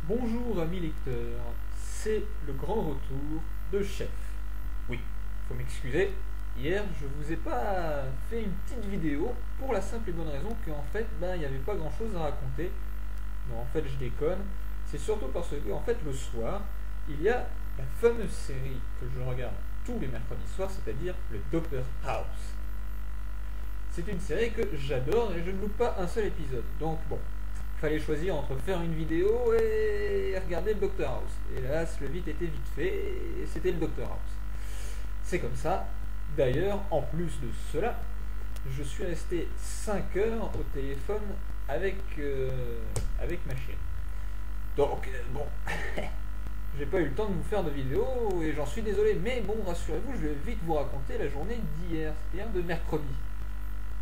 Bonjour amis lecteurs, c'est le grand retour de Chef. Oui, faut m'excuser, hier je vous ai pas fait une petite vidéo pour la simple et bonne raison qu'en fait, il n'y avait pas grand chose à raconter. Non, en fait je déconne, c'est surtout parce que en fait le soir, il y a la fameuse série que je regarde tous les mercredis soirs, c'est-à-dire le Doctor House. C'est une série que j'adore et je ne loupe pas un seul épisode, donc bon. Fallait choisir entre faire une vidéo et regarder le Doctor House. Hélas, le vite était vite fait et c'était le Doctor House. C'est comme ça. D'ailleurs, en plus de cela, je suis resté 5 heures au téléphone avec ma chérie. Donc, bon, j'ai pas eu le temps de vous faire de vidéo et j'en suis désolé. Mais bon, rassurez-vous, je vais vite vous raconter la journée d'hier, c'est-à-dire de mercredi.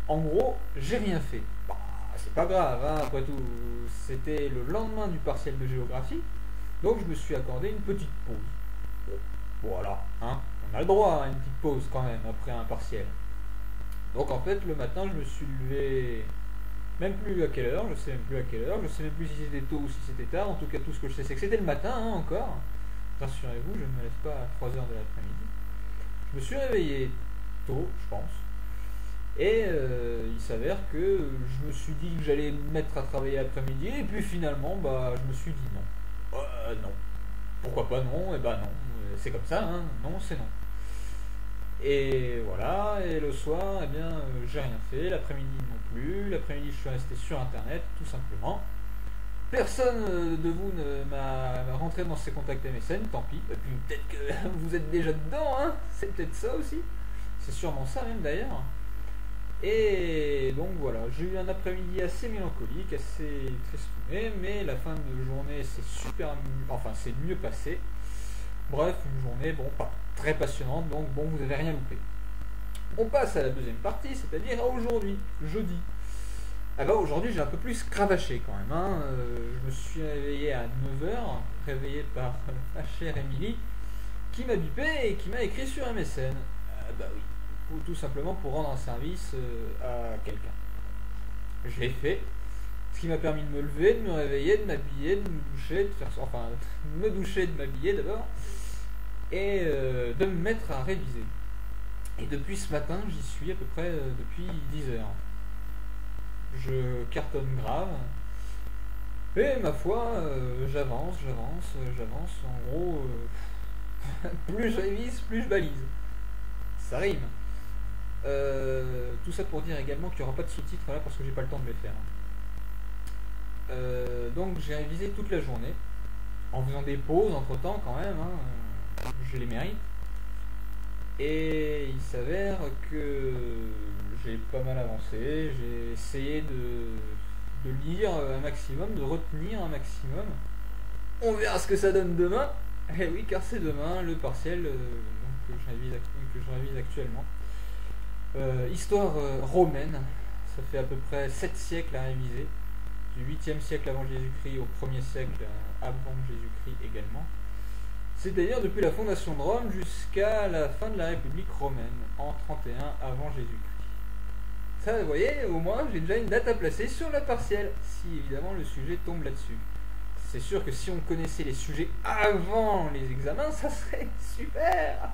En gros, j'ai rien fait. C'est pas grave, hein, après tout, c'était le lendemain du partiel de géographie, donc je me suis accordé une petite pause. Bon, voilà, hein, on a le droit à une petite pause quand même après un partiel. Donc en fait, le matin, je me suis levé, même plus à quelle heure, je sais même plus à quelle heure, je sais même plus si c'était tôt ou si c'était tard, en tout cas tout ce que je sais c'est que c'était le matin, hein, encore. Rassurez-vous, je ne me lève pas à 3 heures de l'après-midi. Je me suis réveillé tôt, je pense. Et il s'avère que je me suis dit que j'allais me mettre à travailler l'après-midi, et puis finalement, je me suis dit non. Non. Pourquoi pas non? Et non. C'est comme ça, hein. Non, c'est non. Et voilà, et le soir, j'ai rien fait, l'après-midi non plus. L'après-midi, je suis resté sur internet, tout simplement. Personne de vous ne m'a rentré dans ses contacts MSN, tant pis. Et puis peut-être que vous êtes déjà dedans, hein. C'est peut-être ça aussi. C'est sûrement ça même d'ailleurs. Et donc voilà, j'ai eu un après-midi assez mélancolique, assez tristouné, mais la fin de journée c'est mieux passé. Bref, une journée, bon, pas très passionnante, donc bon, vous avez rien loupé. On passe à la deuxième partie, c'est-à-dire à aujourd'hui, jeudi. Aujourd'hui j'ai un peu plus cravaché quand même, hein. Je me suis réveillé à 9 heures, réveillé par ma chère Émilie, qui m'a bipé et qui m'a écrit sur MSN. Oui. Tout simplement pour rendre un service à quelqu'un. Je l'ai fait, ce qui m'a permis de me lever, de me réveiller, de m'habiller, de me doucher, de me doucher, de m'habiller d'abord, et de me mettre à réviser. Et depuis ce matin, j'y suis à peu près depuis 10 heures. Je cartonne grave, et ma foi, j'avance. En gros, plus je révise, plus je balise. Ça rime. Tout ça pour dire également qu'il n'y aura pas de sous-titres là parce que j'ai pas le temps de les faire. Donc j'ai révisé toute la journée en faisant des pauses entre temps quand même, hein, je les mérite. Et il s'avère que j'ai pas mal avancé, j'ai essayé de lire un maximum, de retenir un maximum. On verra ce que ça donne demain. Et oui, car c'est demain le partiel que je révise actuellement. Histoire romaine, ça fait à peu près 7 siècles à réviser, du 8e siècle avant Jésus-Christ au 1er siècle avant Jésus-Christ également. C'est-à-dire depuis la fondation de Rome jusqu'à la fin de la République romaine, en 31 avant Jésus-Christ. Ça, vous voyez, au moins j'ai déjà une date à placer sur la partielle, si évidemment le sujet tombe là-dessus. C'est sûr que si on connaissait les sujets avant les examens, ça serait super.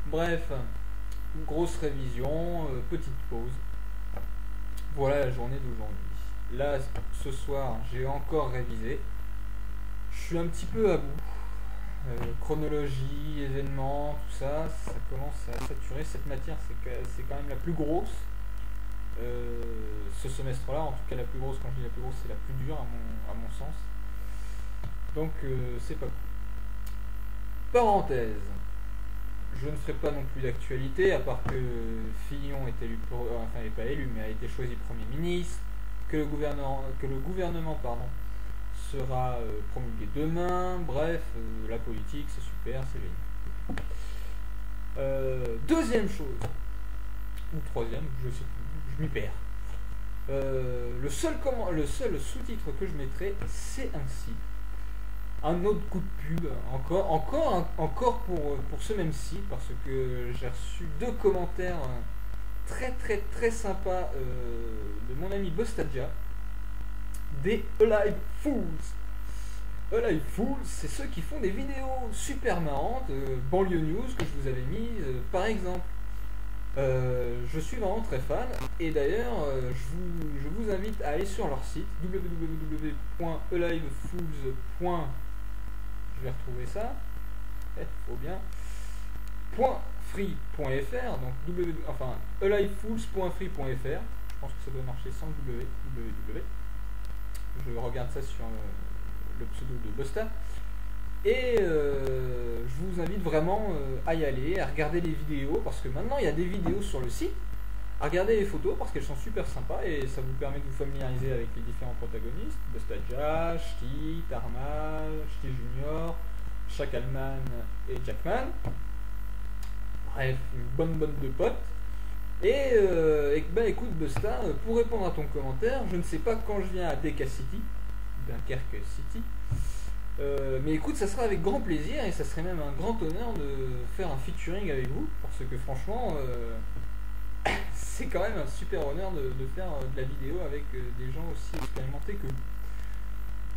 Bref. Grosse révision, petite pause. Voilà la journée d'aujourd'hui. Là, ce soir, j'ai encore révisé. Je suis un petit peu à bout. Chronologie, événements, tout ça, ça commence à saturer. Cette matière, c'est quand même la plus grosse. Ce semestre-là, en tout cas la plus grosse, quand je dis la plus grosse, c'est la plus dure à mon sens. Donc, c'est pas cool. Parenthèse. Je ne ferai pas non plus d'actualité, à part que Fillon est élu, n'est pas élu, mais a été choisi Premier ministre, que le gouvernement sera promulgué demain. Bref, la politique, c'est super, c'est génial. Deuxième chose, ou troisième, je sais plus, je m'y perds. Le seul sous-titre que je mettrai, c'est ainsi. Un autre coup de pub, encore pour ce même site, parce que j'ai reçu 2 commentaires très sympas de mon ami Bostadia, des Alive Fools. Live Fools, c'est ceux qui font des vidéos super marrantes, banlieue news que je vous avais mis par exemple. Je suis vraiment très fan et d'ailleurs je vous invite à aller sur leur site www.elivefools. Je vais retrouver ça, faut bien, .free.fr, donc elivefools.free.fr. Je pense que ça doit marcher sans www. Je regarde ça sur le pseudo de Busta. Et je vous invite vraiment à y aller, à regarder les vidéos, parce que maintenant il y a des vidéos sur le site, à regarder les photos parce qu'elles sont super sympas et ça vous permet de vous familiariser avec les différents protagonistes, Busta Jah, Shti, Tarmal, Shti Junior, Shakalman et Jackman. Bref, une bonne bande de potes. Et ben écoute Busta, pour répondre à ton commentaire, je ne sais pas quand je viens à Deka City, Dunkerque City, mais écoute, ça sera avec grand plaisir et ça serait même un grand honneur de faire un featuring avec vous, parce que franchement, c'est quand même un super honneur de faire de la vidéo avec des gens aussi expérimentés que vous.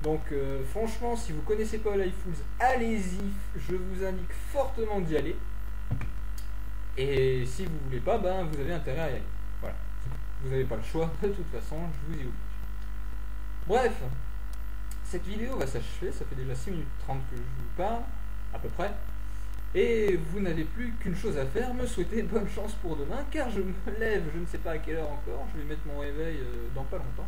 Donc franchement, si vous connaissez pas Live Fools, allez-y, je vous indique fortement d'y aller. Et si vous voulez pas, ben vous avez intérêt à y aller. Voilà. Vous n'avez pas le choix, de toute façon, je vous y oblige. Bref, cette vidéo va s'achever, ça fait déjà 6 minutes 30 que je vous parle, à peu près. Et vous n'avez plus qu'une chose à faire, me souhaiter bonne chance pour demain, car je me lève, je ne sais pas à quelle heure encore, je vais mettre mon réveil dans pas longtemps.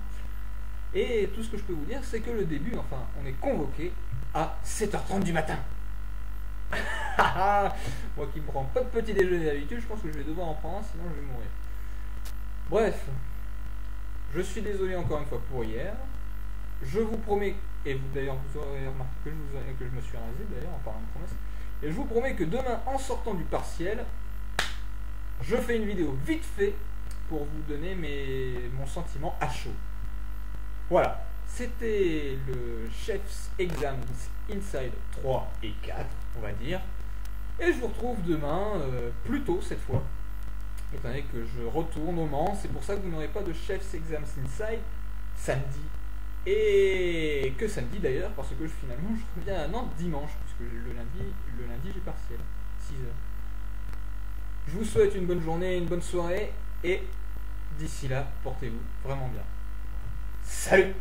Et tout ce que je peux vous dire, c'est que le début, enfin, on est convoqué à 7h30 du matin. Moi qui ne prends pas de petit déjeuner d'habitude, je pense que je vais devoir en prendre un, sinon je vais mourir. Bref, je suis désolé encore une fois pour hier. Je vous promets, et vous d'ailleurs vous aurez remarqué que je me suis rasé d'ailleurs en parlant de promesse, et je vous promets que demain en sortant du partiel, je fais une vidéo vite fait pour vous donner mon sentiment à chaud. Voilà, c'était le Chef's Exams Inside 3 et 4, on va dire. Et je vous retrouve demain, plus tôt cette fois, étant donné que je retourne au Mans. C'est pour ça que vous n'aurez pas de Chef's Exams Inside samedi. Et que samedi d'ailleurs, parce que finalement je reviens à Nantes dimanche, puisque le lundi j'ai partiel, 6h. Je vous souhaite une bonne journée, une bonne soirée, et d'ici là, portez-vous vraiment bien. Salut!